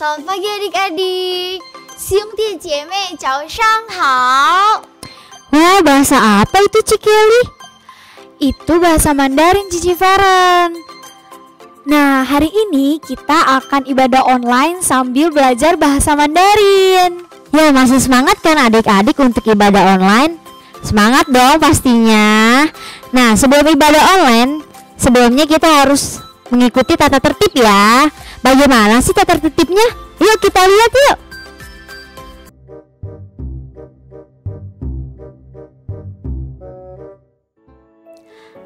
Selamat pagi adik-adik. Siung tie jiemei,早上好. Wah, bahasa apa itu Cik Kelly? Itu bahasa Mandarin Cici Feren. Nah, hari ini kita akan ibadah online sambil belajar bahasa Mandarin. Ya, masih semangat kan adik-adik untuk ibadah online? Semangat dong pastinya. Nah, sebelum ibadah online, sebelumnya kita harus mengikuti tata tertib ya. Bagaimana sih tata tertibnya? Yuk kita lihat yuk.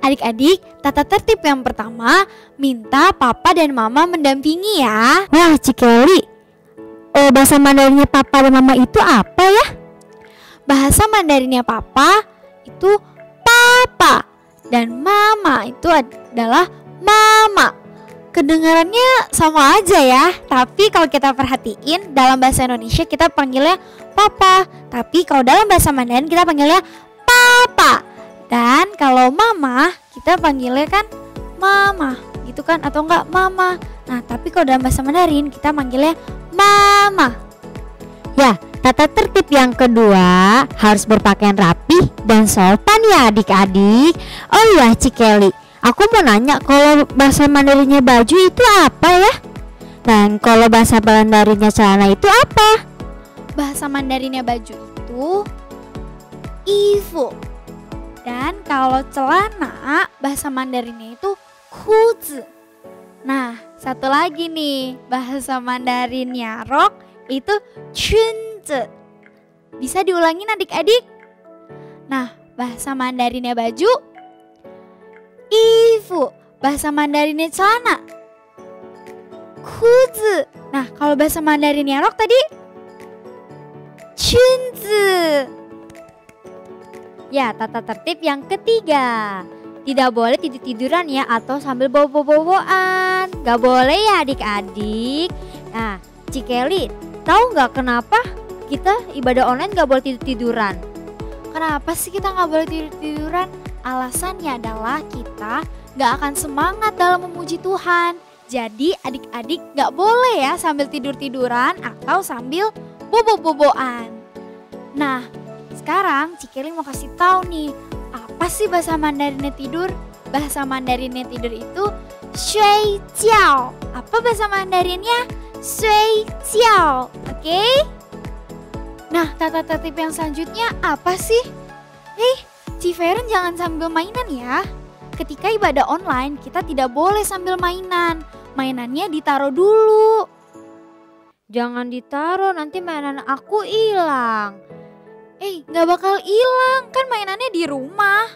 Adik-adik, tata tertib yang pertama, minta papa dan mama mendampingi ya. Wah, Cik Kelly, bahasa Mandarinnya papa dan mama itu apa ya? Bahasa Mandarinnya papa itu papa dan mama itu adalah mama. Kedengarannya sama aja ya, tapi kalau kita perhatiin dalam bahasa Indonesia kita panggilnya papa, tapi kalau dalam bahasa Mandarin kita panggilnya papa. Dan kalau mama kita panggilnya kan mama gitu kan, atau enggak mama. Nah, tapi kalau dalam bahasa Mandarin kita panggilnya mama. Ya, tata tertib yang kedua harus berpakaian rapi dan sopan ya adik-adik. Oh iya Cik Kelly, aku mau nanya, kalau bahasa Mandarinnya baju itu apa ya? Dan kalau bahasa Mandarinnya celana itu apa? Bahasa Mandarinnya baju itu ifu. Dan kalau celana bahasa Mandarinnya itu kuzi. Nah, satu lagi nih, bahasa Mandarinnya rok itu chunzi. Bisa diulangin adik-adik? Nah, bahasa Mandarinnya baju ifu. Bahasa Mandarinnya celana kuzi. Nah, kalau bahasa Mandarinnya rok tadi chunzi. Ya, tata tertib yang ketiga, tidak boleh tidur-tiduran ya atau sambil bobo-boboan. Gak boleh ya adik-adik. Nah, Cik Kelly, tahu gak kenapa kita ibadah online gak boleh tidur-tiduran? Kenapa sih kita gak boleh tidur-tiduran? Alasannya adalah kita gak akan semangat dalam memuji Tuhan. Jadi adik-adik gak boleh ya sambil tidur-tiduran atau sambil bobo-boboan. Nah, sekarang Cik Kelly mau kasih tahu nih, apa sih bahasa Mandarinnya tidur? Bahasa Mandarinnya tidur itu shui jiao. Apa bahasa Mandarinnya? Shui jiao. Oke? Nah, tata tertib yang selanjutnya apa sih? Ci Feren jangan sambil mainan ya. Ketika ibadah online, kita tidak boleh sambil mainan. Mainannya ditaruh dulu. Jangan ditaruh, nanti mainan aku hilang. Gak bakal hilang, kan mainannya di rumah.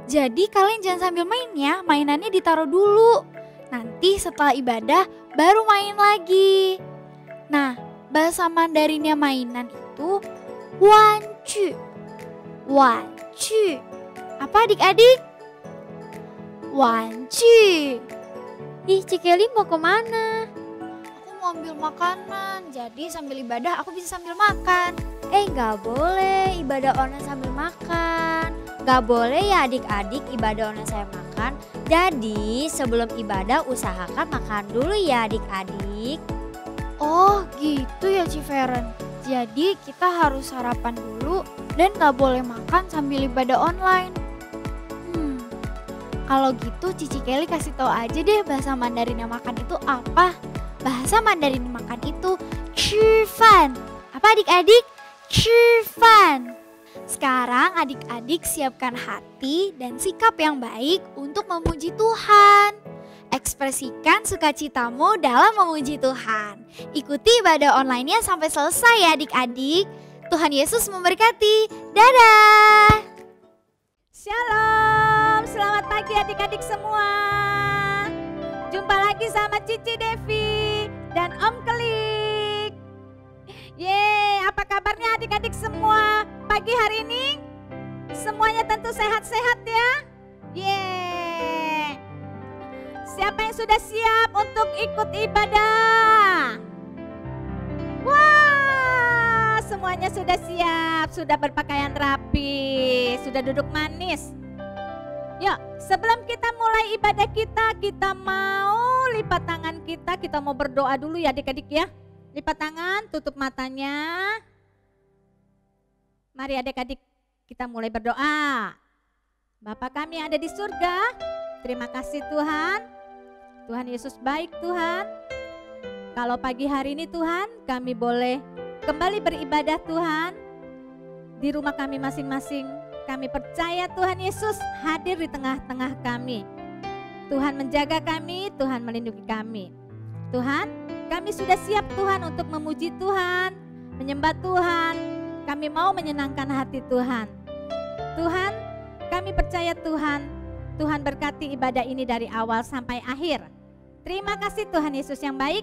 Jadi kalian jangan sambil main ya, mainannya ditaruh dulu. Nanti setelah ibadah baru main lagi. Nah, bahasa Mandarinnya mainan itu wanju. Wanju. Apa adik-adik? Wanju. Ih, Cik Kelly mau kemana? Aku mau ambil makanan, jadi sambil ibadah aku bisa sambil makan. Gak boleh ibadah online sambil makan. Gak boleh ya adik-adik ibadah online saya makan. Jadi sebelum ibadah usahakan makan dulu ya adik-adik. Oh gitu ya Ci Feren. Jadi kita harus sarapan dulu dan gak boleh makan sambil ibadah online. Kalau gitu Cici Kelly kasih tahu aja deh bahasa Mandarinnya makan itu apa. Bahasa Mandarin makan itu 吃饭. Apa adik-adik? 吃饭. Sekarang adik-adik siapkan hati dan sikap yang baik untuk memuji Tuhan. Ekspresikan sukacitamu dalam memuji Tuhan. Ikuti ibadah online-nya sampai selesai ya adik-adik. Tuhan Yesus memberkati. Dadah. Shalom, selamat pagi adik-adik semua. Jumpa lagi sama Cici Devi dan Om Kelik. Yeay, apa kabarnya adik-adik semua pagi hari ini? Semuanya tentu sehat-sehat ya? Yeay. Siapa yang sudah siap untuk ikut ibadah? Wah, semuanya sudah siap, sudah berpakaian rapi, sudah duduk manis. Yuk, sebelum kita mulai ibadah kita mau lipat tangan kita mau berdoa dulu ya adik-adik ya. Lipat tangan, tutup matanya. Mari adik-adik kita mulai berdoa. Bapa kami yang ada di surga, terima kasih Tuhan. Tuhan Yesus baik Tuhan. Kalau pagi hari ini Tuhan, kami boleh kembali beribadah Tuhan. Di rumah kami masing-masing, kami percaya Tuhan Yesus hadir di tengah-tengah kami. Tuhan menjaga kami, Tuhan melindungi kami. Tuhan, kami sudah siap Tuhan untuk memuji Tuhan, menyembah Tuhan. Kami mau menyenangkan hati Tuhan. Tuhan, kami percaya Tuhan, Tuhan berkati ibadah ini dari awal sampai akhir. Terima kasih Tuhan Yesus yang baik.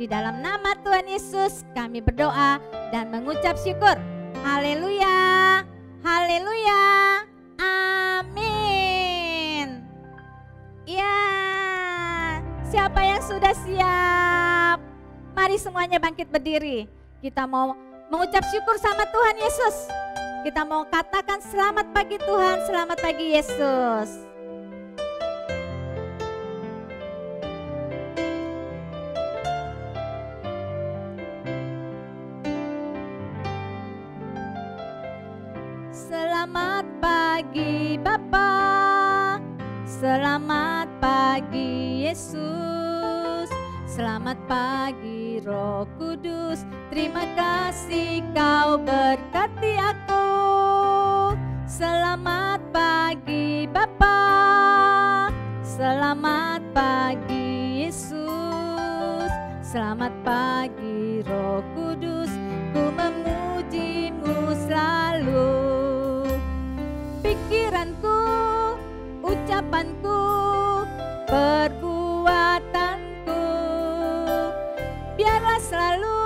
Di dalam nama Tuhan Yesus kami berdoa dan mengucap syukur. Haleluya, haleluya, amin. Ya, siapa yang sudah siap? Mari semuanya bangkit berdiri. Kita mau mengucap syukur sama Tuhan Yesus. Kita mau katakan selamat pagi Tuhan, selamat pagi Yesus. Selamat pagi Bapa, selamat pagi Yesus, selamat pagi Roh Kudus. Terima kasih kau berkati aku. Selamat pagi Bapa, selamat pagi Yesus, selamat pagi Roh Kudus. Ku memujimu selalu. Pikiranku, ucapanku, perbuatanku, biarlah selalu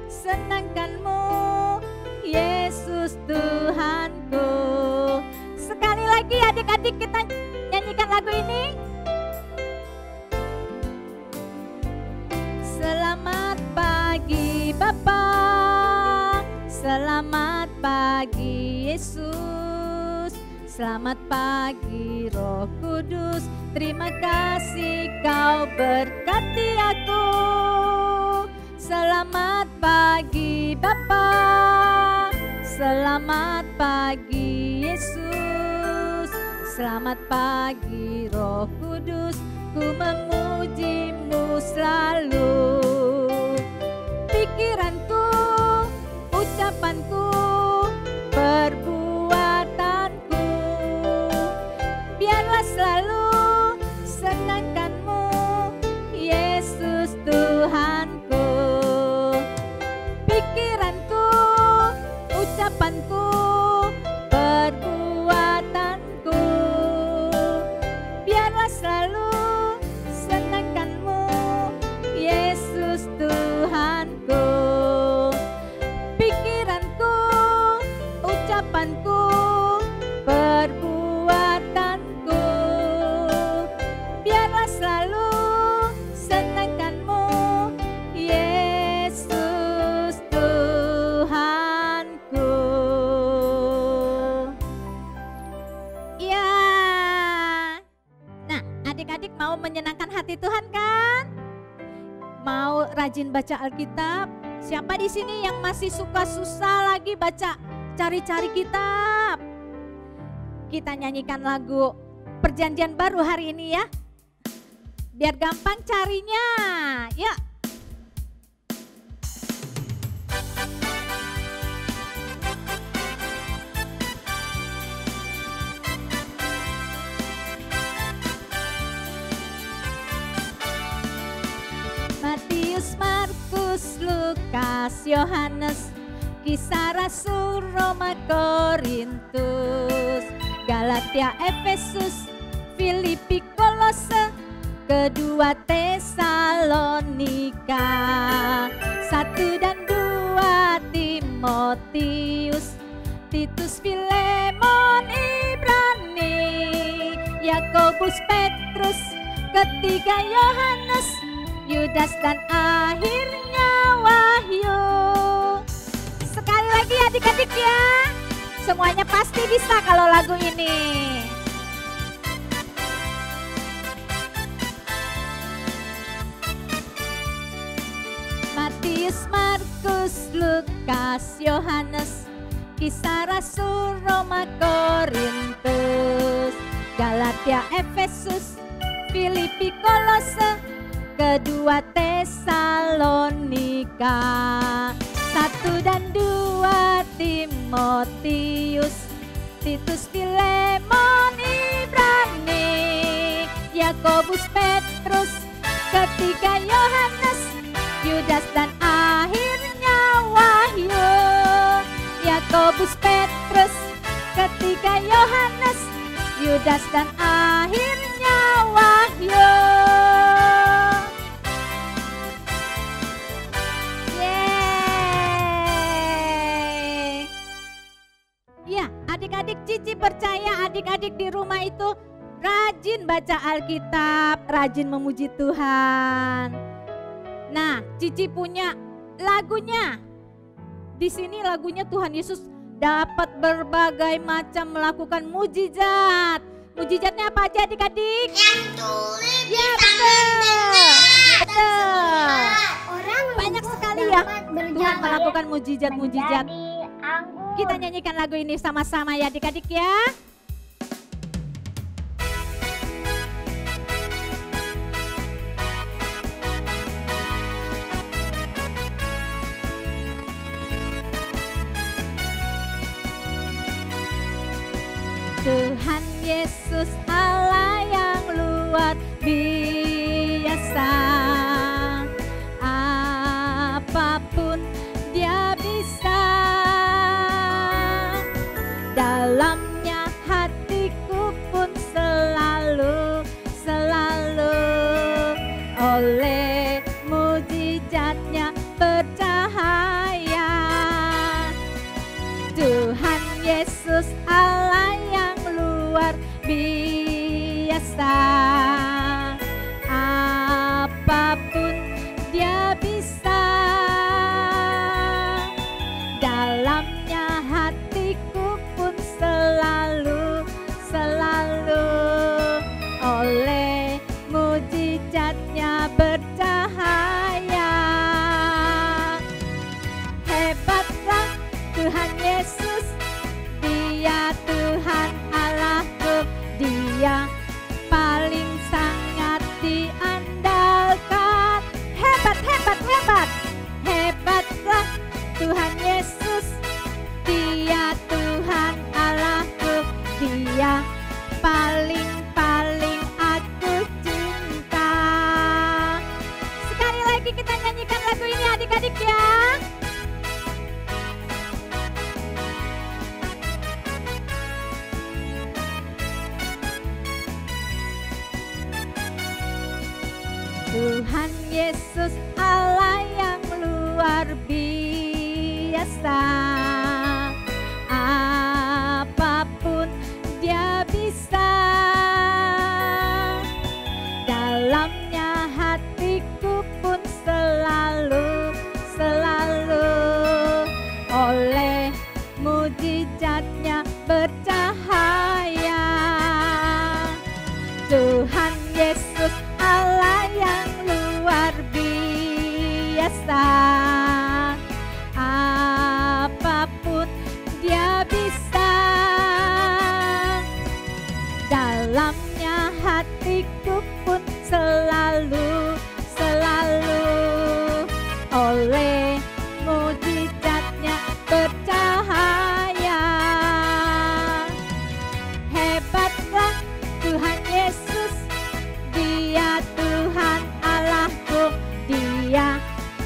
senangkanmu, Yesus Tuhanku. Sekali lagi adik-adik kita nyanyikan lagu ini. Selamat pagi Bapa, selamat pagi Yesus, selamat pagi Roh Kudus. Terima kasih kau berkati aku. Selamat pagi Bapa, selamat pagi Yesus, selamat pagi Roh Kudus. Ku memujimu selalu. Pikiranku, ucapanku, perbuatanku, biarlah selalu senangkanmu, Yesus Tuhanku. Pikiranku, ucapanku, perbuatanku, biarlah selalu senangkanmu, Yesus Tuhanku. Pikiranku, ucapanku, perbuatanku, biarlah selalu senangkanmu, Yesus Tuhanku. Ya, nah adik-adik mau menyenangkan hati Tuhan kan? Mau rajin baca Alkitab? Siapa di sini yang masih suka susah lagi baca, cari-cari kitab? Kita nyanyikan lagu Perjanjian Baru hari ini ya. Biar gampang carinya. Ya. Matius, Markus, Lukas, Yohanes, Kisah Rasul, Roma, Korintus, Galatia, Efesus, Filipi, Kolose, kedua Tesalonika, 1 dan 2 Timotius, Titus, Filemon, Ibrani, Yakobus, Petrus, ketiga Yohanes, Yudas, dan akhirnya Wahyu. Sekali lagi adik-adik ya, semuanya pasti bisa kalau lagu ini. Matius, Matius, Markus, Lukas, Yohanes, Kisah Rasul, Roma, Korintus, Galatia, Efesus, Filipi, Kolose, kedua Tesalonika, 1 dan 2 Timotius, Titus, Filemon, Ibrani, Yakobus, Petrus, ketiga Yohanes, Yudas dan akhirnya Wahyu. Yakobus, Petrus, ketiga Yohanes, Yudas dan akhirnya Wahyu. Yeay. Ya, adik-adik, Cici percaya adik-adik di rumah itu rajin baca Alkitab, rajin memuji Tuhan. Nah, Cici punya lagunya. Di sini lagunya Tuhan Yesus dapat berbagai macam melakukan mujizat. Mujizatnya apa aja adik-adik? Yang tulis Ya, betul. Orang Banyak sekali ya Tuhan melakukan mujizat-mujizat. anggur. Kita nyanyikan lagu ini sama-sama ya adik-adik ya. Tuhan Yesus Allah yang luar biasa, apapun Dia bisa. Dalamnya hatiku pun selalu oleh mujizatnya bercahaya. Tuhan Yesus Allah yang luar biasa, apapun Dia bisa. Dalamnya hatiku pun selalu oleh mujizatnya bercahaya. Hebatlah Tuhan Yesus, Dia Tuhan Allahku, Dia paling sangat diandalkan. Hebat, hebat, hebat. Hebatlah Tuhan Yesus, Dia Tuhan Allahku, Dia paling aku cinta. Sekali lagi kita nyanyikan lagu ini adik-adik ya. Tuhan Yesus Allah yang luar biasa, apapun Dia bisa. Dalamnya hatiku pun selalu oleh mujizatnya bercahaya. Tuhan Yesus Allah yang luar biasa, apapun Dia bisa. Dalamnya hatiku pun selalu oleh mujizatnya bercahaya. Hebatlah Tuhan Yesus, Dia Tuhan Allahku, Dia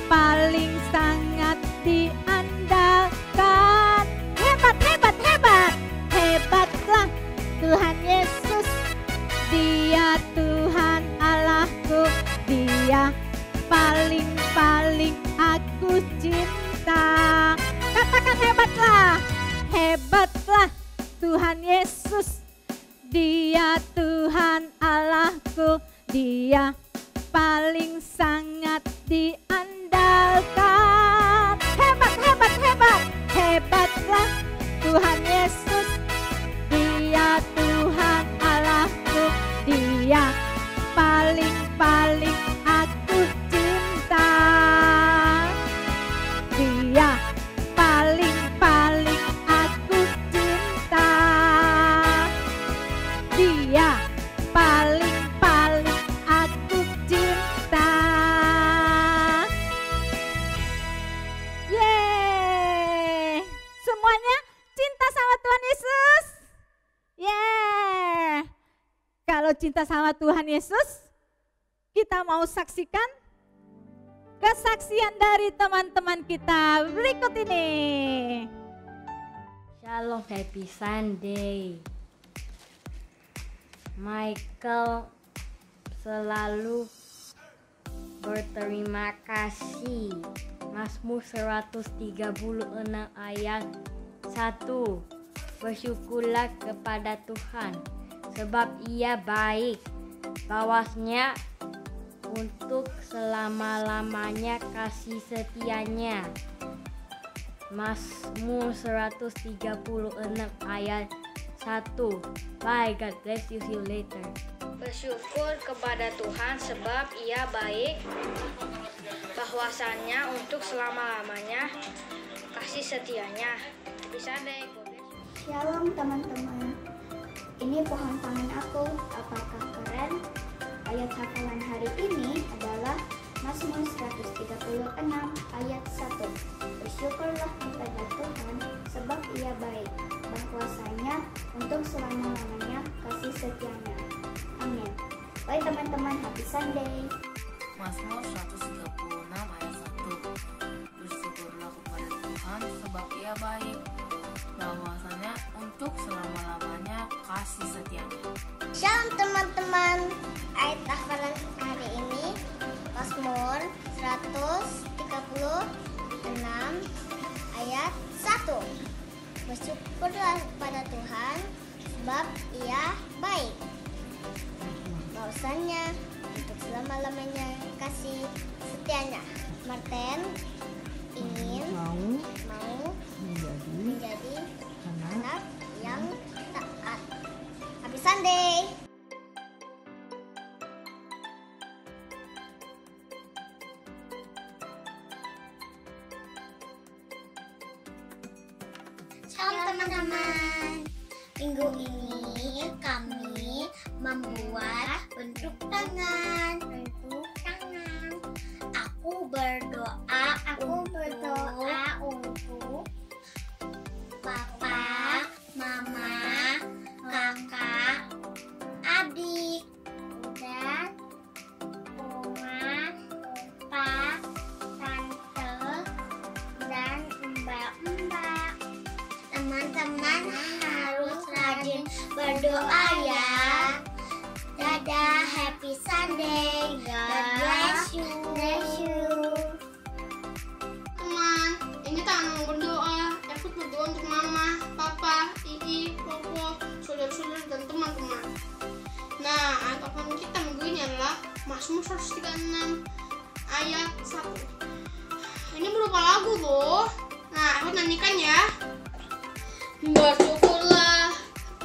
paling sangat diandalkan. Hebat, hebat, hebat. Hebatlah Tuhan Yesus, Dia Tuhan Allahku, Dia paling aku cinta. Katakan hebatlah. Hebatlah Tuhan Yesus, Dia Tuhan Allahku, Dia paling sangat diandalkan. Hebat, hebat, hebat. Hebatlah Tuhan Yesus, Dia Tuhan Allahku, Dia paling aku cinta. Kalau cinta sama Tuhan Yesus, kita mau saksikan kesaksian dari teman-teman kita berikut ini. Shalom, happy Sunday. Michael selalu berterima kasih. Mazmur 136 ayat 1. Bersyukurlah kepada Tuhan, sebab Ia baik, bawasnya untuk selama-lamanya kasih setianya. Mazmur 136 ayat 1. Bye, God bless you, see you later. Bersyukur kepada Tuhan sebab Ia baik, bahwasannya untuk selama-lamanya kasih setianya. Bisa deh. Shalom teman-teman. Ini pohon tangan aku. Apakah keren? Ayat hafalan hari ini adalah Mazmur 136 ayat 1. Bersyukurlah kepada Tuhan sebab Ia baik, bahwasanya untuk selama-lamanya kasih setianya. Amin. Baik teman-teman, happy Sunday. Mazmur 136 ayat 1. Bersyukurlah kepada Tuhan sebab Ia baik, bahwasanya untuk selama-lamanya kasih setianya. Shalom teman-teman. Ayat hafalan hari ini Mazmur 136 ayat 1. Bersyukurlah kepada Tuhan sebab Ia baik, bahwasanya untuk selama-lamanya kasih setianya. Martin ingin mau menjadi anak yang taat. Happy Sunday. Shalom teman-teman. Minggu ini kami membuat bentuk tangan. Aku berdoa untuk papa, mama, kakak, adik, dan oma, opa, tante, dan mbak-mbak. Teman-teman harus rajin berdoa ya. Dadah, happy Sunday. God bless you. Teman, ini tangan berdoa. Aku berdoa untuk mama, papa, ii, popo, saudara-saudara, dan teman-teman. Nah, ayat hafalan kita minggu ini adalah Mazmur 136 ayat 1. Ini berupa lagu loh. Nah, aku nyanyikan ya. Bersyukurlah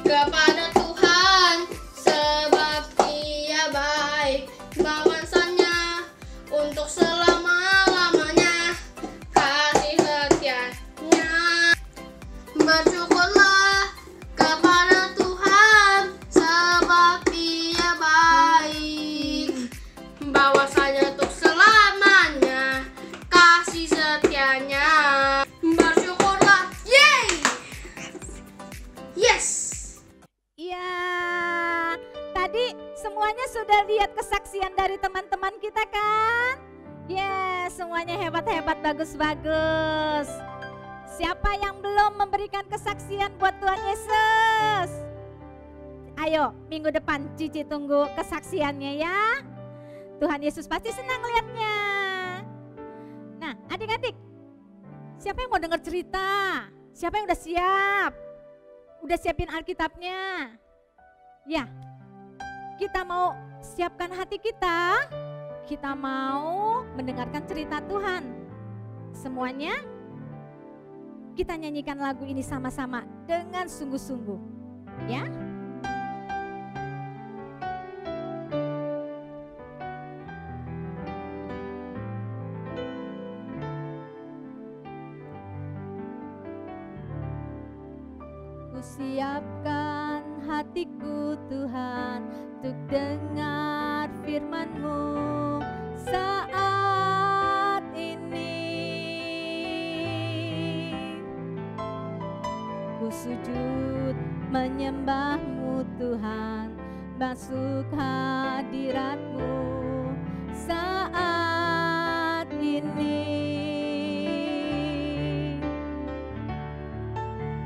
kepada Tuhan sebab Ia baik, bahwasanya untuk selama-lamanya kasih setianya. Bersyukurlah kepada Tuhan sebab Ia baik, bahwasanya untuk selamanya kasih setianya. Bersyukurlah. Yeay! Yes! Ya, tadi semuanya sudah lihat kesaksian dari teman-teman kita kan? Ya, semuanya hebat-hebat, bagus-bagus. Siapa yang belum memberikan kesaksian buat Tuhan Yesus? Ayo, minggu depan Cici tunggu kesaksiannya ya. Tuhan Yesus pasti senang lihatnya. Nah, adik-adik, siapa yang mau dengar cerita? Siapa yang udah siap? Udah siapin Alkitabnya? Ya, kita mau siapkan hati kita. Kita mau mendengarkan cerita Tuhan. Semuanya kita nyanyikan lagu ini sama-sama dengan sungguh-sungguh. Ya. Siapkan hatiku Tuhan untuk dengar firman-Mu saat ini. Ku sujud menyembah-Mu Tuhan, masuk hadirat-Mu saat ini.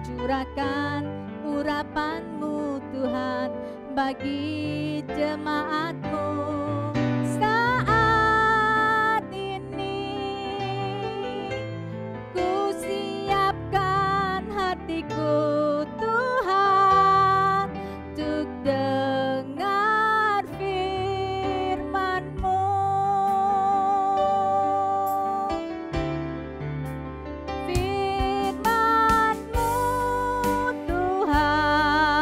Curahkan urapan-Mu Tuhan bagi jemaat-Mu saat ini. Ku siapkan hatiku Tuhan untuk dengar firman-Mu. Firman-Mu Tuhan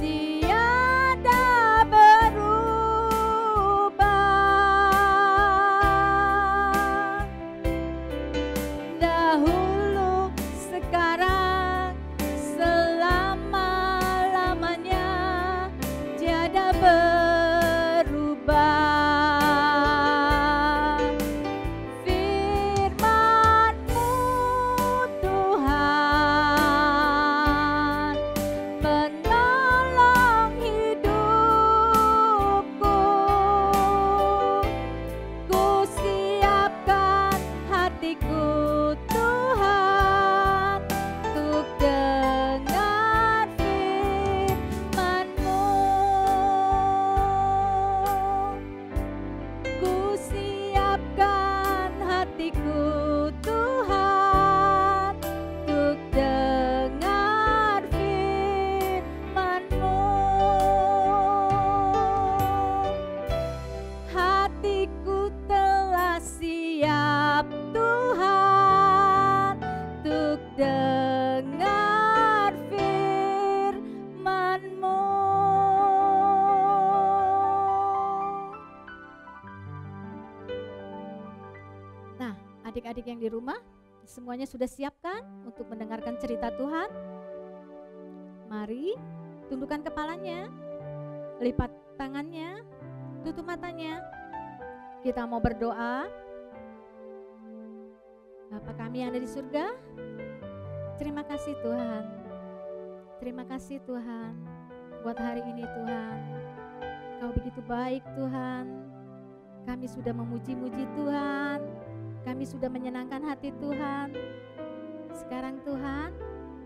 tiada berubah. Dahulu, sekarang, selama-lamanya tiada berubah. Firman-Mu Tuhan penolong hidupku. Ku siapkan hatiku Tuhan untuk dengar firman-Mu. Ku siapkan hatiku Tuhan untuk dengar firman-Mu. Hatiku telah siap Tuhan untuk dengar firman-Mu. Nah, adik-adik yang di rumah, semuanya sudah siapkan untuk mendengarkan cerita Tuhan? Mari tundukkan kepalanya, lipat tangannya, tutup matanya. Kita mau berdoa. Bapa kami yang ada di surga, terima kasih Tuhan. Terima kasih Tuhan buat hari ini Tuhan. Kau begitu baik Tuhan. Kami sudah memuji-muji Tuhan. Kami sudah menyenangkan hati Tuhan. Sekarang Tuhan,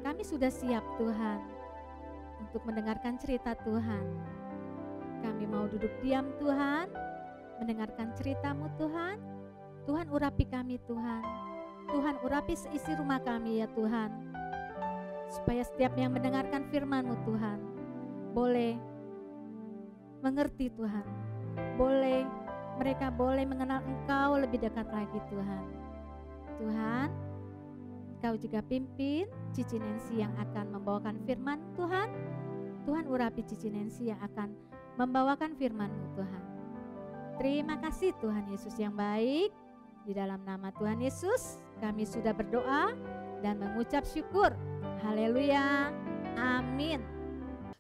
kami sudah siap Tuhan untuk mendengarkan cerita Tuhan. Kami mau duduk diam Tuhan, mendengarkan cerita-Mu Tuhan. Tuhan urapi kami Tuhan. Tuhan urapi seisi rumah kami ya Tuhan. Supaya setiap yang mendengarkan firman-Mu Tuhan boleh mengerti Tuhan. Mereka boleh mengenal Engkau lebih dekat lagi Tuhan. Tuhan, Kau juga pimpin Cici Nancy yang akan membawakan firman Tuhan. Tuhan urapi Cici Nancy yang akan membawakan firman-Mu Tuhan. Terima kasih Tuhan Yesus yang baik. Di dalam nama Tuhan Yesus kami sudah berdoa dan mengucap syukur. Haleluya. Amin.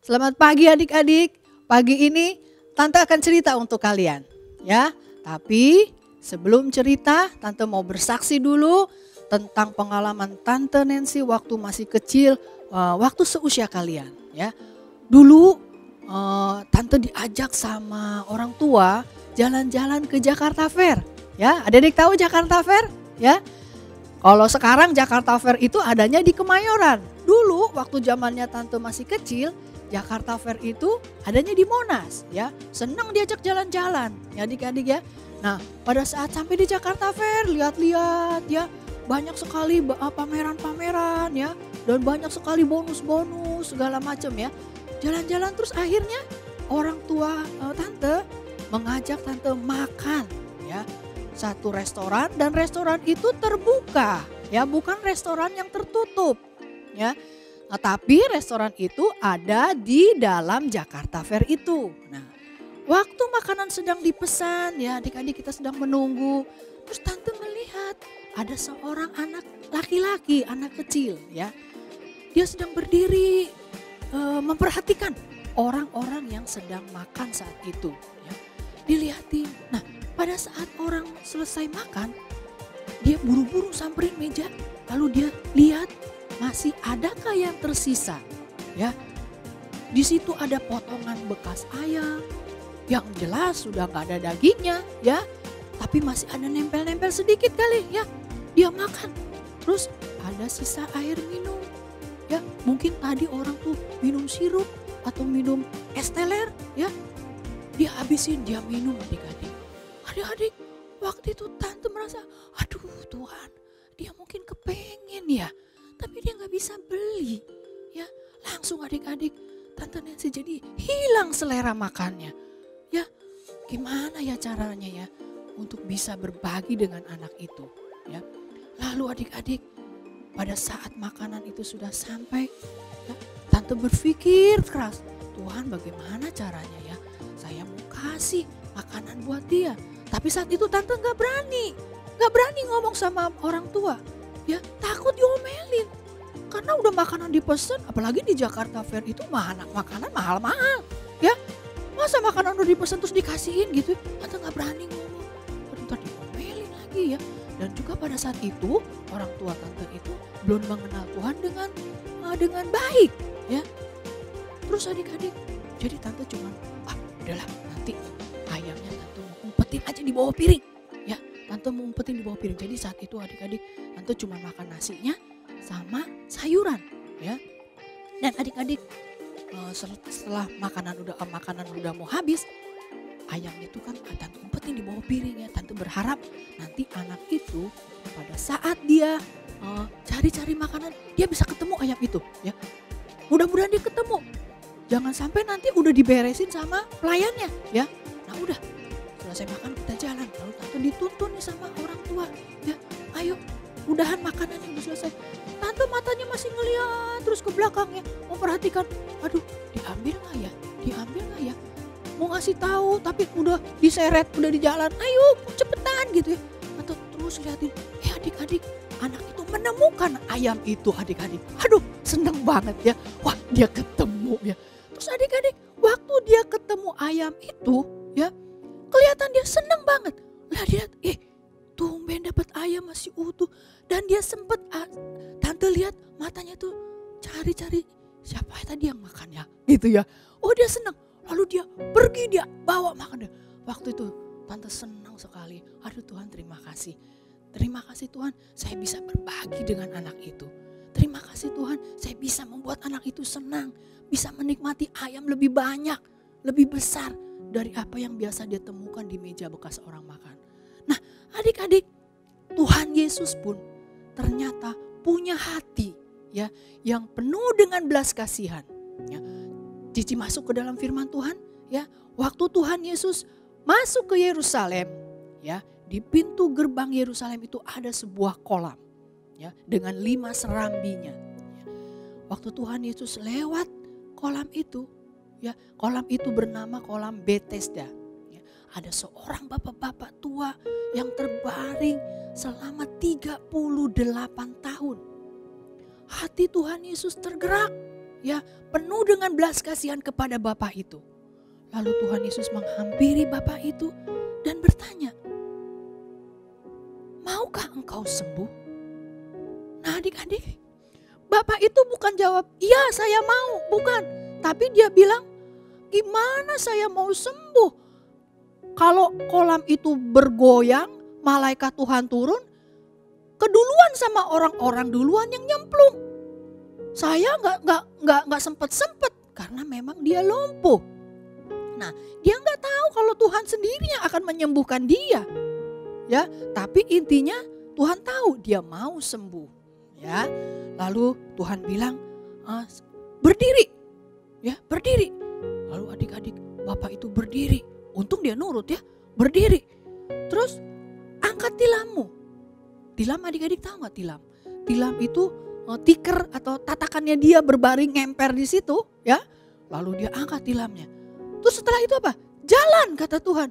Selamat pagi adik-adik. Pagi ini Tante akan cerita untuk kalian. Ya, tapi sebelum cerita Tante mau bersaksi dulu tentang pengalaman Tante Nancy waktu masih kecil, waktu seusia kalian. Ya, dulu Tante diajak sama orang tua jalan-jalan ke Jakarta Fair. Ya, adik-adik tahu Jakarta Fair? Ya, kalau sekarang Jakarta Fair itu adanya di Kemayoran. Dulu waktu zamannya Tante masih kecil, Jakarta Fair itu adanya di Monas. Ya, senang diajak jalan-jalan, ya adik-adik ya. Nah, pada saat sampai di Jakarta Fair, lihat-lihat ya, banyak sekali pameran-pameran ya, dan banyak sekali bonus-bonus segala macam ya. Jalan-jalan terus akhirnya orang tua Tante mengajak Tante makan ya. Satu restoran dan restoran itu terbuka ya, bukan restoran yang tertutup ya. Nah, tapi restoran itu ada di dalam Jakarta Fair itu. Nah, waktu makanan sedang dipesan ya, adik-adik kita sedang menunggu. Terus Tante melihat ada seorang anak laki-laki, anak kecil ya. Dia sedang berdiri memperhatikan orang-orang yang sedang makan saat itu ya. Dilihatin. Nah, pada saat orang selesai makan, dia buru-buru samperin meja, lalu dia lihat masih adakah yang tersisa ya. Di situ ada potongan bekas ayam yang jelas sudah nggak ada dagingnya ya. Tapi masih ada nempel-nempel sedikit kali ya. Dia makan. Terus ada sisa air minum. Ya, mungkin tadi orang tuh minum sirup atau minum es teler ya. Dia habisin, dia minum adik-adik. Adik-adik, waktu itu tante merasa, aduh Tuhan, dia mungkin kepengen ya. Tapi dia nggak bisa beli ya. Langsung adik-adik, tante Nancy jadi hilang selera makannya. Ya, gimana ya caranya ya untuk bisa berbagi dengan anak itu ya. Lalu adik-adik, pada saat makanan itu sudah sampai, ya, tante berpikir keras, Tuhan bagaimana caranya ya, saya mau kasih makanan buat dia. Tapi saat itu tante nggak berani ngomong sama orang tua, ya takut diomelin. Karena udah makanan dipesan, apalagi di Jakarta Fair itu makanan mahal-mahal, ya. Masa makanan udah dipesan terus dikasihin gitu, tante nggak berani ngomong, ntar diomelin lagi ya. Dan juga pada saat itu orang tua tante itu belum mengenal Tuhan dengan baik ya. Terus adik-adik, jadi tante cuma udahlah nanti ayamnya tante mau umpetin aja di bawah piring ya. Tante mau umpetin di bawah piring. Jadi saat itu adik-adik tante cuma makan nasinya sama sayuran ya. Dan adik-adik setelah makanan udah mau habis, ayam itu kan tante umpetin di bawah piring ya. Tante berharap nanti anak itu pada saat dia cari-cari makanan, dia bisa ketemu ayam itu ya. Mudah-mudahan dia ketemu. Jangan sampai nanti udah diberesin sama pelayannya ya. Nah udah, selesai makan kita jalan. Lalu tante dituntun nih sama orang tua ya. Ayo, mudahan makanannya udah selesai. Tante matanya masih ngeliat terus ke belakangnya, memperhatikan. Aduh, diambil nggak ya? Diambil nggak ya? Mau ngasih tahu tapi udah diseret, udah di jalan. Ayo cepetan gitu ya. Tante terus liatin. Adik-adik, anak itu menemukan ayam itu adik-adik. Aduh, seneng banget ya. Wah, dia ketemu ya. Terus adik-adik, waktu dia ketemu ayam itu ya, kelihatan dia seneng banget. Lah dia tumben dapat ayam masih utuh. Dan dia sempet tante lihat matanya tuh cari-cari siapa tadi yang makan ya gitu ya. Oh dia seneng. Lalu dia pergi, dia bawa makan dia. Waktu itu tante senang sekali. Aduh Tuhan, terima kasih. Terima kasih Tuhan, saya bisa berbagi dengan anak itu. Terima kasih Tuhan, saya bisa membuat anak itu senang. Bisa menikmati ayam lebih banyak, lebih besar dari apa yang biasa dia temukan di meja bekas orang makan. Nah adik-adik, Tuhan Yesus pun ternyata punya hati ya yang penuh dengan belas kasihan. Ya. Cici masuk ke dalam firman Tuhan ya. Waktu Tuhan Yesus masuk ke Yerusalem ya, di pintu gerbang Yerusalem itu ada sebuah kolam ya dengan 5 serambinya. Ya. Waktu Tuhan Yesus lewat kolam itu ya, kolam itu bernama kolam Bethesda. Ya. Ada seorang bapak-bapak tua yang terbaring selama 38 tahun. Hati Tuhan Yesus tergerak ya, penuh dengan belas kasihan kepada bapak itu. Lalu Tuhan Yesus menghampiri bapak itu dan bertanya, maukah engkau sembuh? Nah adik-adik, bapak itu bukan jawab, iya saya mau, bukan. Tapi dia bilang, gimana saya mau sembuh? Kalau kolam itu bergoyang, malaikat Tuhan turun, keduluan sama orang-orang duluan yang nyemplung. Saya nggak sempet karena memang dia lumpuh. Nah, dia nggak tahu kalau Tuhan sendiri yang akan menyembuhkan dia. Ya, tapi intinya Tuhan tahu dia mau sembuh. Ya, lalu Tuhan bilang, berdiri, ya berdiri. Lalu adik-adik, bapak itu berdiri. Untung dia nurut ya, berdiri. Terus angkat tilammu. Tilam adik-adik tahu nggak tilam? Tilam itu tikar atau tatakannya dia berbaring ngemper di situ, ya. Lalu dia angkat tilamnya. Terus setelah itu apa? Jalan kata Tuhan.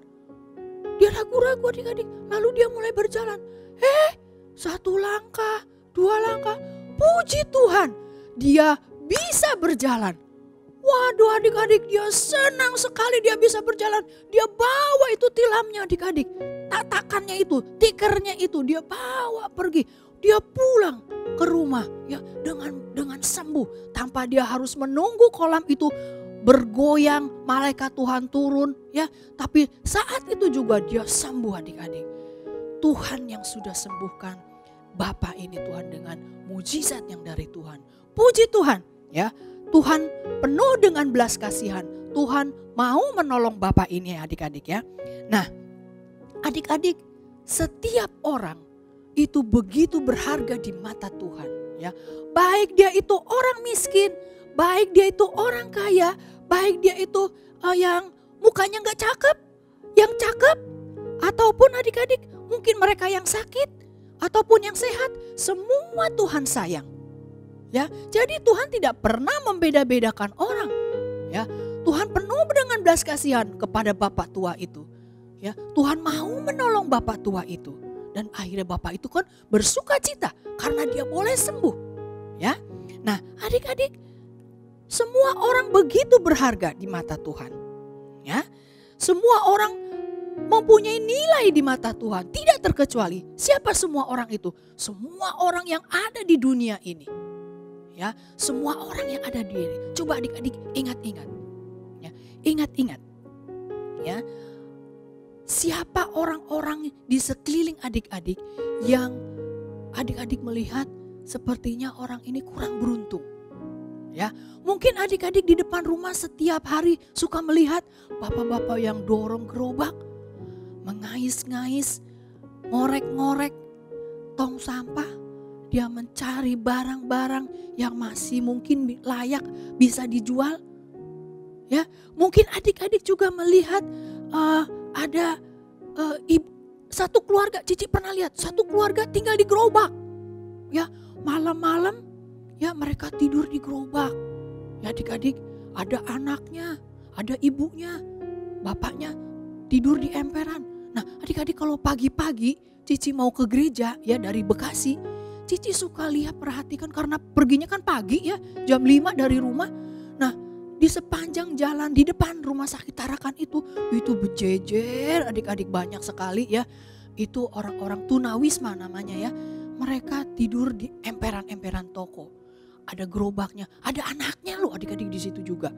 Dia ragu-ragu adik-adik. Lalu dia mulai berjalan. 1 langkah, 2 langkah. Puji Tuhan, dia bisa berjalan. Waduh adik-adik, dia senang sekali dia bisa berjalan. Dia bawa itu tilamnya adik-adik. Tatakannya itu, tikernya itu dia bawa pergi. Dia pulang ke rumah ya dengan sembuh tanpa dia harus menunggu kolam itu bergoyang, malaikat Tuhan turun ya. Tapi saat itu juga dia sembuh adik-adik. Tuhan yang sudah sembuhkan Bapak ini Tuhan dengan mujizat yang dari Tuhan. Puji Tuhan ya. Tuhan penuh dengan belas kasihan. Tuhan mau menolong Bapak ini adik-adik ya. Nah adik-adik, setiap orang itu begitu berharga di mata Tuhan ya. Baik dia itu orang miskin, baik dia itu orang kaya, baik dia itu yang mukanya gak cakep, yang cakep, ataupun adik-adik mungkin mereka yang sakit, ataupun yang sehat, semua Tuhan sayang. Ya, jadi Tuhan tidak pernah membeda-bedakan orang. Ya, Tuhan penuh dengan belas kasihan kepada bapak tua itu. Ya, Tuhan mau menolong bapak tua itu. Dan akhirnya bapak itu kan bersuka cita karena dia boleh sembuh. Ya, nah adik-adik, semua orang begitu berharga di mata Tuhan. Ya, semua orang mempunyai nilai di mata Tuhan. Tidak terkecuali siapa semua orang itu. Semua orang yang ada di dunia ini. Ya, semua orang yang ada di dunia ini. Coba adik-adik ingat-ingat. Ya, ingat-ingat. Ya. Siapa orang-orang di sekeliling adik-adik yang adik-adik melihat sepertinya orang ini kurang beruntung. Ya, mungkin adik-adik di depan rumah setiap hari suka melihat bapak-bapak yang dorong gerobak, mengais-ngais, ngorek-ngorek tong sampah. Dia mencari barang-barang yang masih mungkin layak bisa dijual. Ya, mungkin adik-adik juga melihat ada satu keluarga, Cici pernah lihat satu keluarga tinggal di gerobak. Ya, malam-malam ya mereka tidur di gerobak. Ya adik-adik, ada anaknya, ada ibunya, bapaknya tidur di emperan. Nah adik-adik kalau pagi-pagi Cici mau ke gereja ya dari Bekasi, Cici suka lihat perhatikan karena perginya kan pagi ya, jam 5 dari rumah. Nah di sepanjang jalan di depan rumah sakit Tarakan itu berjejer adik-adik banyak sekali ya. Itu orang-orang tunawisma namanya ya. Mereka tidur di emperan-emperan toko. Ada gerobaknya, ada anaknya loh adik-adik di situ juga.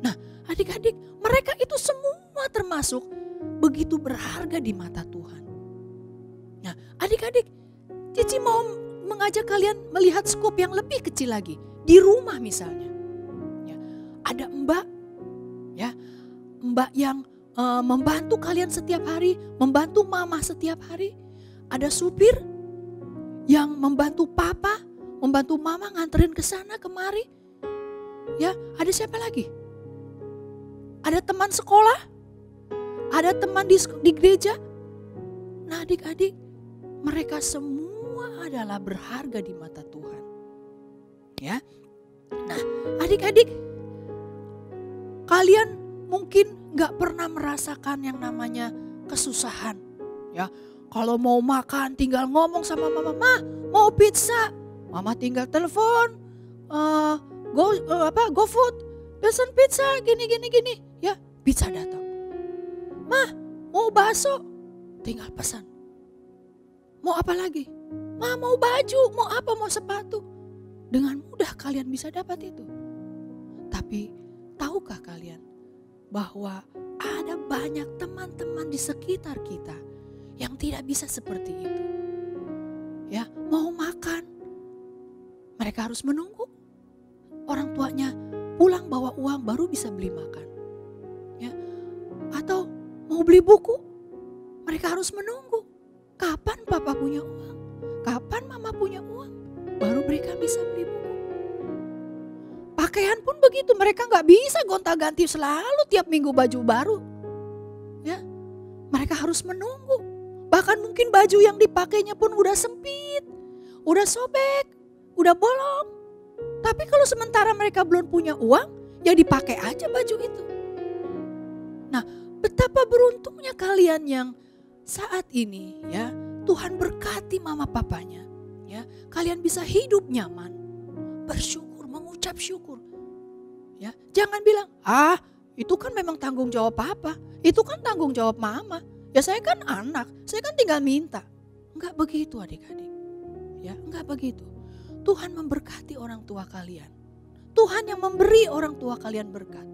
Nah adik-adik, mereka itu semua termasuk begitu berharga di mata Tuhan. Nah adik-adik, Cici mau mengajak kalian melihat skop yang lebih kecil lagi. Di rumah misalnya. Ada mbak, ya, mbak yang membantu kalian setiap hari, membantu mama setiap hari. Ada supir yang membantu papa, membantu mama nganterin ke sana kemari. Ya, ada siapa lagi? Ada teman sekolah, ada teman di gereja. Nah, adik-adik, mereka semua adalah berharga di mata Tuhan. Ya, nah, adik-adik. Kalian mungkin gak pernah merasakan yang namanya kesusahan. Ya, kalau mau makan tinggal ngomong sama mama, "Ma, mau pizza." Mama tinggal telepon, GoFood, pesen pizza gini. Ya, pizza datang. "Ma, mau bakso." Tinggal pesan. Mau apa lagi? "Ma, mau baju, mau apa, mau sepatu." Dengan mudah kalian bisa dapat itu. Tapi tahukah kalian bahwa ada banyak teman-teman di sekitar kita yang tidak bisa seperti itu. Ya, mau makan, mereka harus menunggu orang tuanya pulang bawa uang baru bisa beli makan. Ya, atau mau beli buku, mereka harus menunggu kapan papa punya uang, kapan mama punya uang, baru mereka bisa beli buku. Pakaian pun begitu, mereka gak bisa gonta-ganti selalu tiap minggu baju baru. Ya, mereka harus menunggu. Bahkan mungkin baju yang dipakainya pun udah sempit, udah sobek, udah bolong. Tapi kalau sementara mereka belum punya uang, ya dipakai aja baju itu. Nah, betapa beruntungnya kalian yang saat ini ya, Tuhan berkati mama papanya. Ya, kalian bisa hidup nyaman, bersyukur, mengucap syukur. Ya, jangan bilang, itu kan memang tanggung jawab papa, itu kan tanggung jawab mama. Ya saya kan anak, saya kan tinggal minta. Enggak begitu adik-adik. Ya, enggak begitu. Tuhan memberkati orang tua kalian. Tuhan yang memberi orang tua kalian berkat.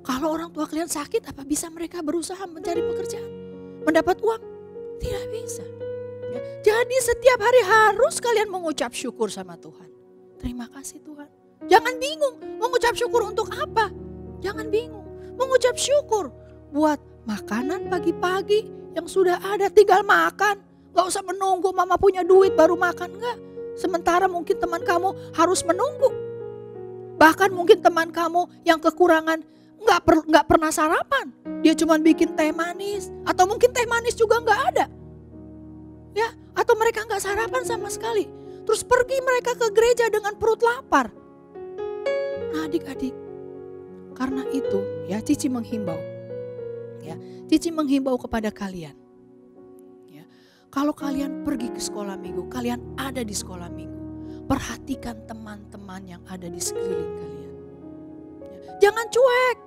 Kalau orang tua kalian sakit, apa bisa mereka berusaha mencari pekerjaan? Mendapat uang? Tidak bisa. Ya, jadi setiap hari harus kalian mengucap syukur sama Tuhan. Terima kasih Tuhan. Jangan bingung, mengucap syukur untuk apa? Jangan bingung, mengucap syukur buat makanan pagi-pagi yang sudah ada, tinggal makan. Gak usah menunggu mama punya duit baru makan, enggak. Sementara mungkin teman kamu harus menunggu. Bahkan mungkin teman kamu yang kekurangan nggak pernah sarapan. Dia cuma bikin teh manis. Atau mungkin teh manis juga nggak ada. Ya, atau mereka nggak sarapan sama sekali. Terus pergi mereka ke gereja dengan perut lapar. Nah adik-adik, karena itu ya Cici menghimbau. Ya, Cici menghimbau kepada kalian. Ya, kalau kalian pergi ke sekolah minggu, kalian ada di sekolah minggu. Perhatikan teman-teman yang ada di sekeliling kalian. Ya, jangan cuek.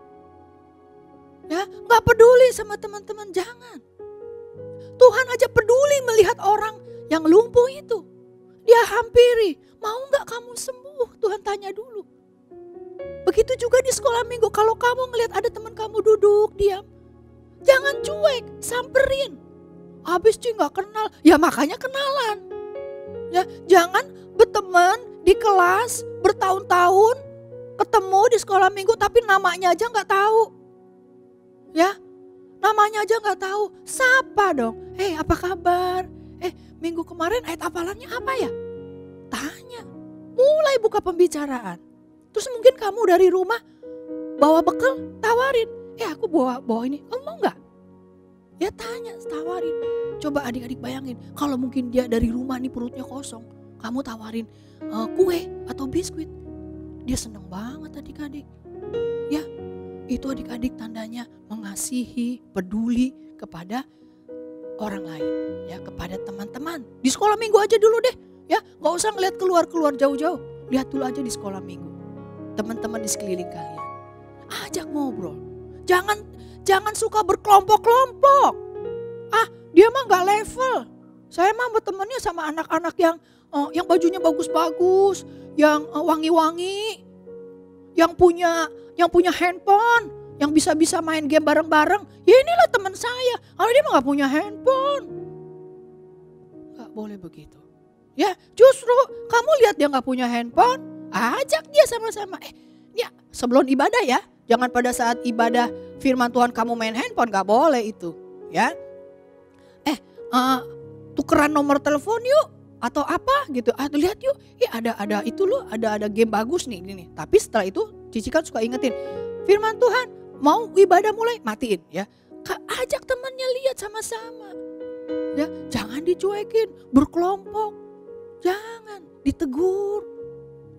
Ya, nggak peduli sama teman-teman, jangan. Tuhan aja peduli melihat orang yang lumpuh itu. Dia hampiri, mau nggak kamu sembuh? Tuhan tanya dulu. Begitu juga di sekolah minggu, kalau kamu ngelihat ada teman kamu duduk diam, jangan cuek, samperin. Habis cuy nggak kenal, ya makanya kenalan. Ya, jangan berteman di kelas bertahun-tahun, ketemu di sekolah minggu tapi namanya aja nggak tahu. Ya, namanya aja nggak tahu, sapa dong. Apa kabar? Minggu kemarin ayat hafalannya apa ya? Tanya, mulai buka pembicaraan. Terus mungkin kamu dari rumah bawa bekal, tawarin. Aku bawa ini, kamu mau nggak? Ya tanya, tawarin. Coba adik-adik bayangin, kalau mungkin dia dari rumah nih perutnya kosong, kamu tawarin kue atau biskuit. Dia seneng banget adik-adik. Ya, itu adik-adik tandanya mengasihi, peduli kepada orang lain, ya, kepada teman-teman. Di sekolah minggu aja dulu deh, ya, gak usah ngeliat keluar jauh-jauh. Lihat dulu aja di sekolah minggu, teman-teman di sekeliling kalian. Ajak ngobrol, jangan suka berkelompok-kelompok. Dia mah gak level. Saya mah bertemannya sama anak-anak yang bajunya bagus-bagus, yang wangi-wangi, yang punya handphone, yang bisa main game bareng-bareng. Ya inilah teman saya. Kalau dia mah gak punya handphone. Gak boleh begitu. Ya justru kamu lihat dia gak punya handphone, ajak dia sama-sama. Ya sebelum ibadah ya. Jangan pada saat ibadah firman Tuhan kamu main handphone, gak boleh itu. Ya. Tukeran nomor telepon yuk. Atau apa gitu, lihat yuk, ada itu loh, ada game bagus nih ini. Tapi setelah itu Cici kan suka ingetin, firman Tuhan mau ibadah mulai, matiin ya. Ajak temannya lihat sama-sama. Ya, jangan dicuekin, berkelompok. Jangan, ditegur.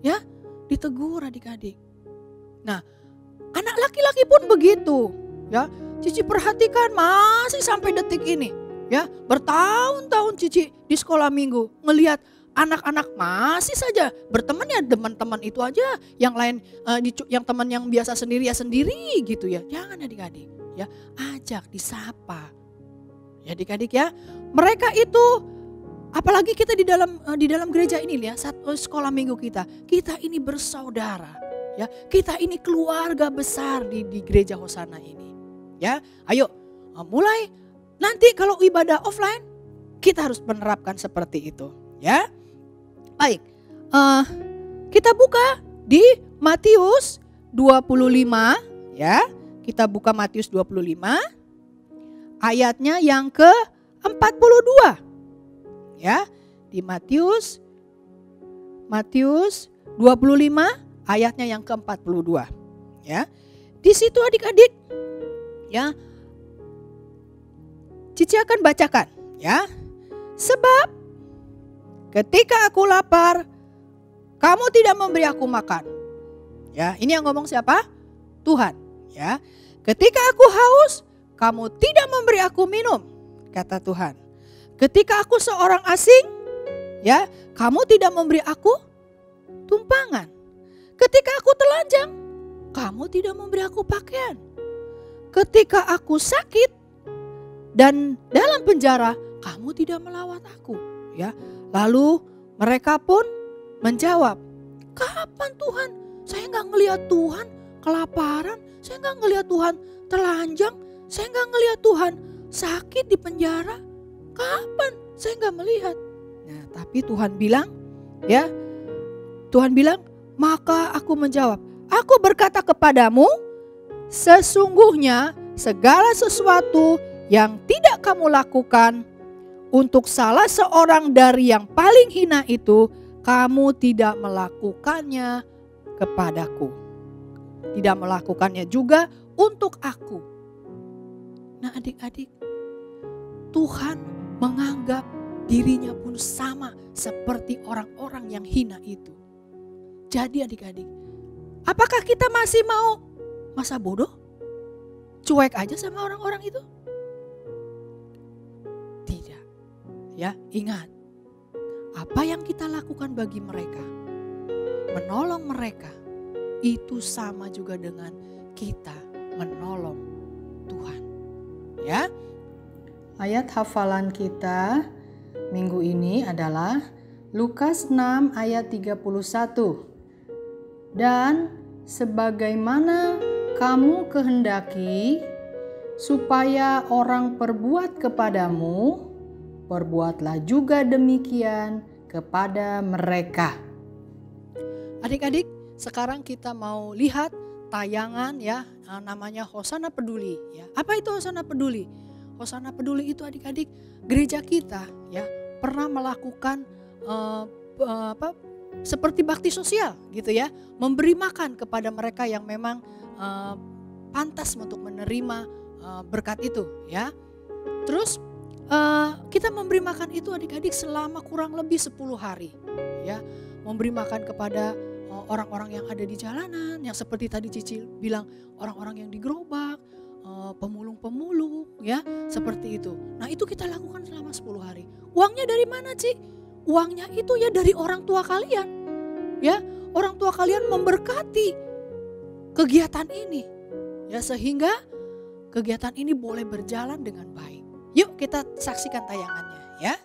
Ya, ditegur adik-adik. Nah, anak laki-laki pun begitu. Ya, Cici perhatikan masih sampai detik ini. Ya, bertahun-tahun Cici di sekolah minggu ngelihat anak-anak masih saja berteman ya teman-teman itu aja, yang lain yang teman yang biasa sendiri ya sendiri gitu ya. Jangan adik-adik ya, ajak, disapa. Ya adik-adik ya, mereka itu apalagi kita di dalam gereja ini ya, satu sekolah minggu kita ini bersaudara ya, kita ini keluarga besar di gereja Hosana ini. Ya, ayo mulai nanti kalau ibadah offline kita harus menerapkan seperti itu ya. Baik, kita buka di Matius 25 ya. Kita buka Matius 25 ayatnya yang ke-42 ya. Di Matius 25 ayatnya yang ke-42 ya. Di situ adik-adik ya, Cici akan bacakan ya. Sebab ketika aku lapar, kamu tidak memberi aku makan. Ya, ini yang ngomong siapa? Tuhan. Ya, ketika aku haus, kamu tidak memberi aku minum, kata Tuhan. Ketika aku seorang asing, ya, kamu tidak memberi aku tumpangan. Ketika aku telanjang, kamu tidak memberi aku pakaian. Ketika aku sakit dan dalam penjara, kamu tidak melawat aku. Ya, lalu mereka pun menjawab, kapan Tuhan? Saya nggak ngelihat Tuhan kelaparan, Saya nggak ngelihat Tuhan telanjang, saya nggak ngelihat Tuhan sakit di penjara. Kapan? Saya nggak melihat. Nah, tapi Tuhan bilang, ya, Tuhan bilang, maka aku menjawab, aku berkata kepadamu, sesungguhnya segala sesuatu yang tidak kamu lakukan untuk salah seorang dari yang paling hina itu, kamu tidak melakukannya kepadaku. Tidak melakukannya juga untuk aku. Nah adik-adik, Tuhan menganggap dirinya pun sama seperti orang-orang yang hina itu. Jadi adik-adik, apakah kita masih mau masa bodoh? Cuek aja sama orang-orang itu? Tidak. Ya, ingat. Apa yang kita lakukan bagi mereka, menolong mereka, itu sama juga dengan kita menolong Tuhan. Ya. Ayat hafalan kita minggu ini adalah Lukas 6 ayat 31. Dan sebagaimana kamu kehendaki supaya orang perbuat kepadamu, perbuatlah juga demikian kepada mereka. Adik-adik, sekarang kita mau lihat tayangan ya, namanya Hosana Peduli. Ya. Apa itu Hosana Peduli? Hosana Peduli itu adik-adik, gereja kita ya pernah melakukan seperti bakti sosial gitu ya, memberi makan kepada mereka yang memang pantas untuk menerima berkat itu ya. Terus kita memberi makan itu adik-adik selama kurang lebih 10 hari ya, memberi makan kepada orang-orang yang ada di jalanan, yang seperti tadi Cici bilang, orang-orang yang di gerobak, pemulung-pemulung ya, seperti itu. Nah itu kita lakukan selama 10 hari. Uangnya dari mana Ci? Uangnya itu ya dari orang tua kalian ya, orang tua kalian memberkati kegiatan ini ya, sehingga kegiatan ini boleh berjalan dengan baik. Yuk kita saksikan tayangannya ya.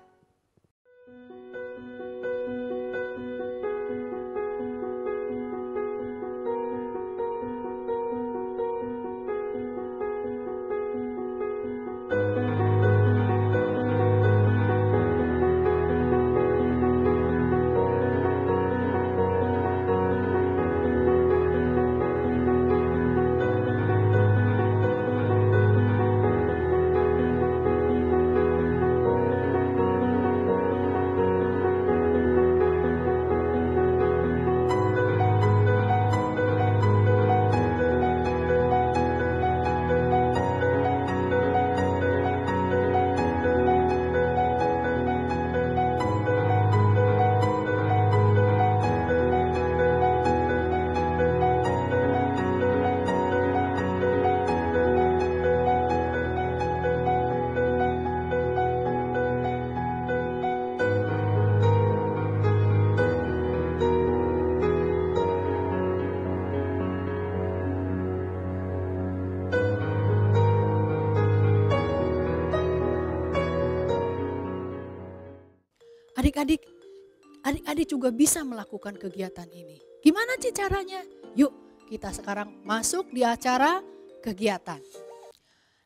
Adik-adik juga bisa melakukan kegiatan ini. Gimana Ci caranya? Yuk kita sekarang masuk di acara kegiatan.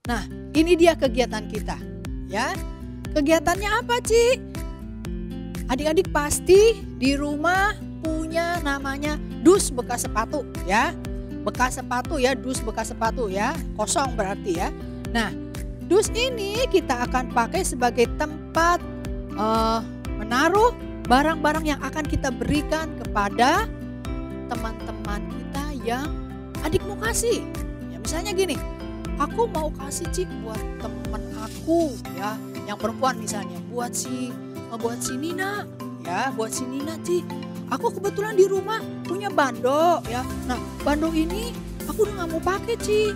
Nah ini dia kegiatan kita ya. Kegiatannya apa Ci? Adik-adik pasti di rumah punya namanya dus bekas sepatu ya. Bekas sepatu ya, dus bekas sepatu ya, kosong berarti ya. Nah dus ini kita akan pakai sebagai tempat menaruh barang-barang yang akan kita berikan kepada teman-teman kita yang adik mau kasih. Ya misalnya gini, aku mau kasih Ci buat teman aku ya, yang perempuan misalnya, buat si Nina ya, buat si Nina Ci. Aku kebetulan di rumah punya bando ya. Nah bando ini aku udah gak mau pakai Ci.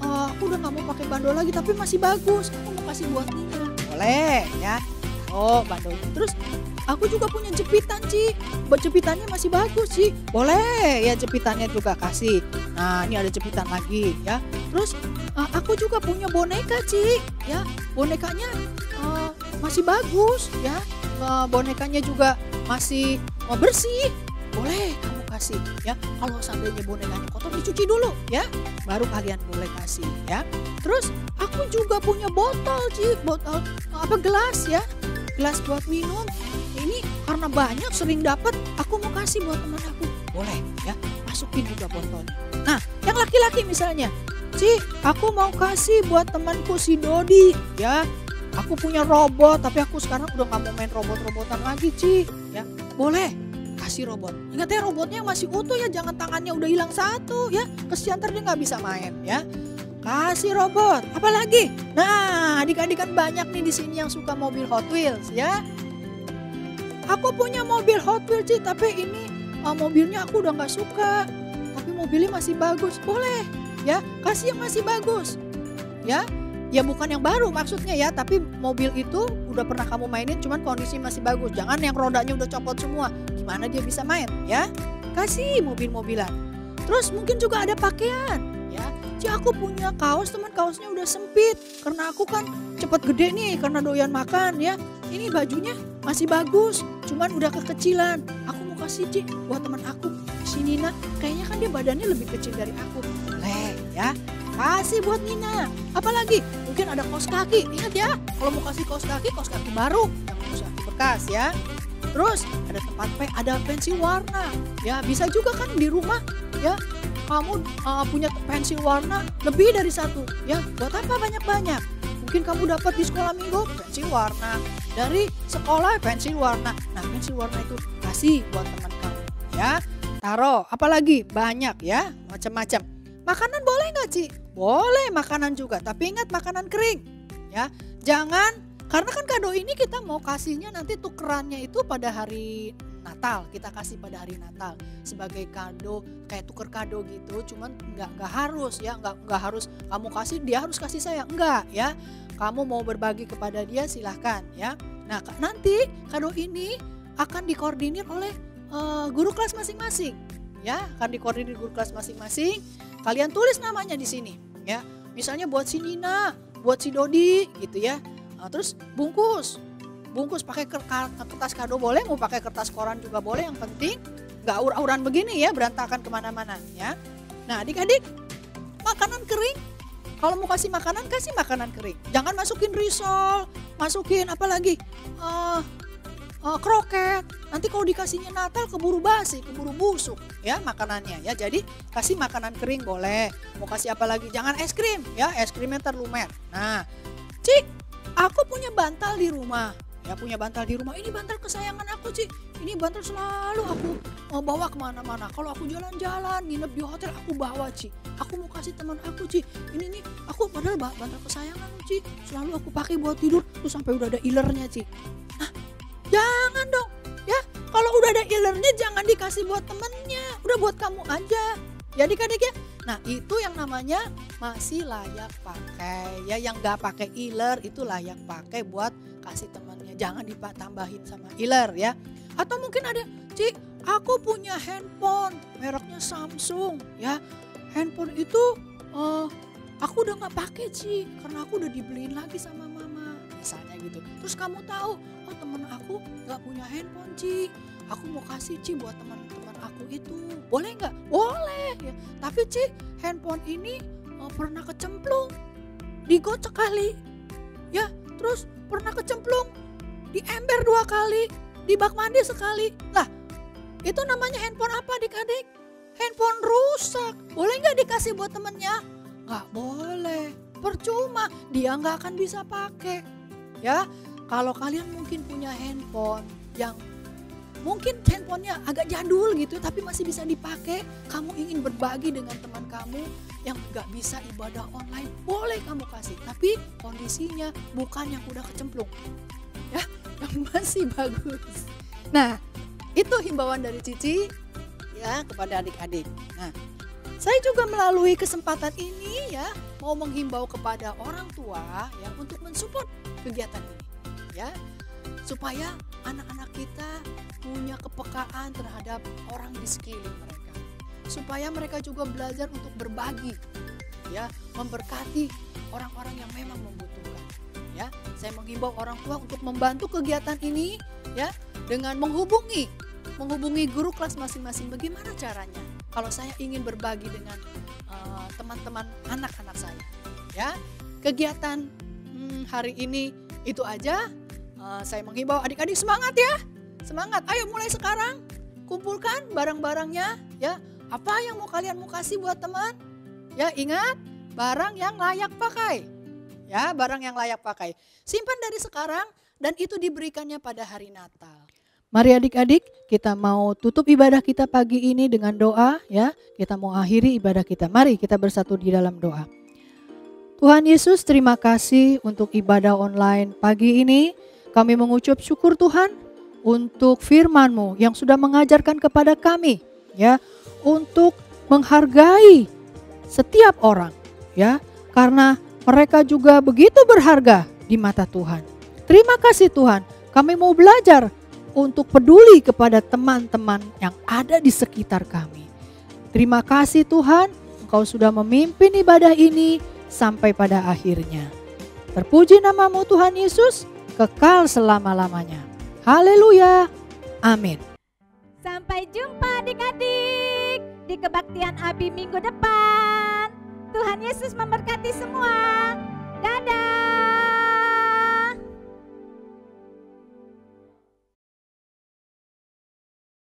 Aku udah gak mau pakai bando lagi tapi masih bagus. Aku mau kasih buat Nina. Boleh ya. Oh bando. Terus aku juga punya jepitan Ci. Buat jepitannya masih bagus Ci. Boleh ya jepitannya juga kasih. Nah ini ada jepitan lagi ya. Terus aku juga punya boneka Ci. Ya bonekanya masih bagus ya. Bonekanya juga masih bersih. Boleh kamu kasih. kasih ya. Kalau seandainya bonekanya kotor dicuci dulu ya, baru kalian boleh kasih ya. Terus aku juga punya botol gelas ya, gelas buat minum. Ini karena banyak sering dapat, aku mau kasih buat teman aku, boleh ya, masukin juga botolnya. Nah yang laki-laki misalnya, aku mau kasih buat temanku si Dodi ya. Aku punya robot, tapi aku sekarang udah gak mau main robot-robotan lagi, ya. Boleh kasih robot. Ingat ya, robotnya masih utuh ya, jangan tangannya udah hilang satu ya. Kesian ntar dia gak bisa main ya. Kasih robot. Apalagi? Nah, adik-adik kan banyak nih di sini yang suka mobil Hot Wheels ya. Aku punya mobil Hot Wheels, tapi ini mobilnya aku udah gak suka. Tapi mobilnya masih bagus. Boleh ya, kasih yang masih bagus ya. Ya bukan yang baru maksudnya ya, tapi mobil itu udah pernah kamu mainin cuman kondisi masih bagus. Jangan yang rodanya udah copot semua, gimana dia bisa main ya. Kasih mobil-mobilan. Terus mungkin juga ada pakaian ya. Aku punya kaos, teman kaosnya udah sempit karena aku kan cepet gede nih karena doyan makan ya. Ini bajunya masih bagus cuman udah kekecilan. Aku mau kasih buat teman aku, si Nina, kayaknya kan dia badannya lebih kecil dari aku. Boleh ya, kasih buat Nina. Apalagi mungkin ada kaos kaki. Ingat ya, kalau mau kasih kaos kaki baru, jangan kaos kaki bekas ya. Terus ada ada pensil warna ya. Bisa juga kan di rumah ya, kamu punya pensil warna lebih dari satu ya. Buat apa banyak-banyak? Mungkin kamu dapat di sekolah minggu pensil warna, dari sekolah pensil warna. Nah pensil warna itu kasih buat teman kamu ya. Taruh, apalagi banyak ya, macam-macam. Makanan boleh nggak, Boleh makanan juga, tapi ingat makanan kering ya. Jangan, karena kan kado ini kita mau kasihnya nanti tukerannya itu pada hari Natal. Kita kasih pada hari Natal sebagai kado, kayak tuker kado gitu. Cuman nggak harus ya, nggak harus kamu kasih dia harus kasih saya, enggak ya. Kamu mau berbagi kepada dia silahkan ya. Nah nanti kado ini akan dikoordinir oleh guru kelas masing-masing ya, akan dikoordinir guru kelas masing-masing. Kalian tulis namanya di sini ya. Misalnya buat si Nina, buat si Dodi gitu ya. Terus bungkus pakai kertas kado boleh, mau pakai kertas koran juga boleh. Yang penting nggak aur-auran begini ya, berantakan kemana-mana ya. Nah adik-adik, makanan kering, kalau mau kasih makanan kering. Jangan masukin risol, masukin apa lagi? Kroket. Nanti kalau dikasihnya Natal keburu basi, keburu busuk ya makanannya ya. Jadi kasih makanan kering boleh. Mau kasih apa lagi? Jangan es krim ya, es krimnya ntar lumer. Nah, aku punya bantal di rumah. Ya punya bantal di rumah. Ini bantal kesayangan aku, Ini bantal selalu aku bawa kemana-mana. Kalau aku jalan-jalan, nginep di hotel aku bawa, Aku mau kasih teman aku, Ini nih, aku padahal bantal kesayangan, Selalu aku pakai buat tidur. Tuh sampai udah ada ilernya, Nah, jangan dong ya, kalau udah ada ilernya jangan dikasih buat temennya, udah buat kamu aja ya adik-adik ya. Nah itu yang namanya masih layak pakai ya, yang gak pakai iler itu layak pakai buat kasih temennya, jangan ditambahin sama iler ya. Atau mungkin ada, aku punya handphone mereknya Samsung ya, handphone itu aku udah gak pakai karena aku udah dibeliin lagi sama mama misalnya gitu. Terus kamu tahu, temen aku gak punya handphone, aku mau kasih buat teman-teman aku itu, boleh nggak? Boleh ya. Tapi handphone ini pernah kecemplung di got sekali ya, terus pernah kecemplung di ember 2 kali, di bak mandi sekali. Lah itu namanya handphone apa adik-adik? Handphone rusak. Boleh nggak dikasih buat temennya? Nggak boleh, percuma, dia nggak akan bisa pakai ya. Kalau kalian mungkin punya handphone yang mungkin handphonenya agak jadul gitu tapi masih bisa dipakai, kamu ingin berbagi dengan teman kamu yang gak bisa ibadah online, boleh kamu kasih. Tapi kondisinya bukan yang udah kecemplung ya, yang masih bagus. Nah itu himbauan dari Cici ya kepada adik-adik. Nah saya juga melalui kesempatan ini ya mau menghimbau kepada orang tua ya untuk mensupport kegiatan ini ya, supaya anak-anak kita punya kepekaan terhadap orang di sekeliling mereka, supaya mereka juga belajar untuk berbagi ya, memberkati orang-orang yang memang membutuhkan ya. Saya menghimbau orang tua untuk membantu kegiatan ini ya dengan menghubungi menghubungi guru kelas masing-masing. Bagaimana caranya? Kalau saya ingin berbagi dengan teman-teman anak-anak saya, ya kegiatan hari ini itu aja. Saya menghimbau adik-adik semangat ya, semangat. Ayo mulai sekarang kumpulkan barang-barangnya, ya. Apa yang kalian mau kasih buat teman? Ya ingat, barang yang layak pakai, ya barang yang layak pakai. Simpan dari sekarang dan itu diberikannya pada hari Natal. Mari adik-adik, kita mau tutup ibadah kita pagi ini dengan doa, ya. Kita mau akhiri ibadah kita. Mari kita bersatu di dalam doa. Tuhan Yesus, terima kasih untuk ibadah online pagi ini. Kami mengucap syukur Tuhan untuk firman-Mu yang sudah mengajarkan kepada kami, ya, untuk menghargai setiap orang, ya, karena mereka juga begitu berharga di mata Tuhan. Terima kasih Tuhan, kami mau belajar untuk peduli kepada teman-teman yang ada di sekitar kami. Terima kasih Tuhan, Engkau sudah memimpin ibadah ini sampai pada akhirnya. Terpuji nama-Mu Tuhan Yesus, kekal selama-lamanya. Haleluya, amin. Sampai jumpa adik-adik di kebaktian Abi minggu depan. Tuhan Yesus memberkati semua. Dadah.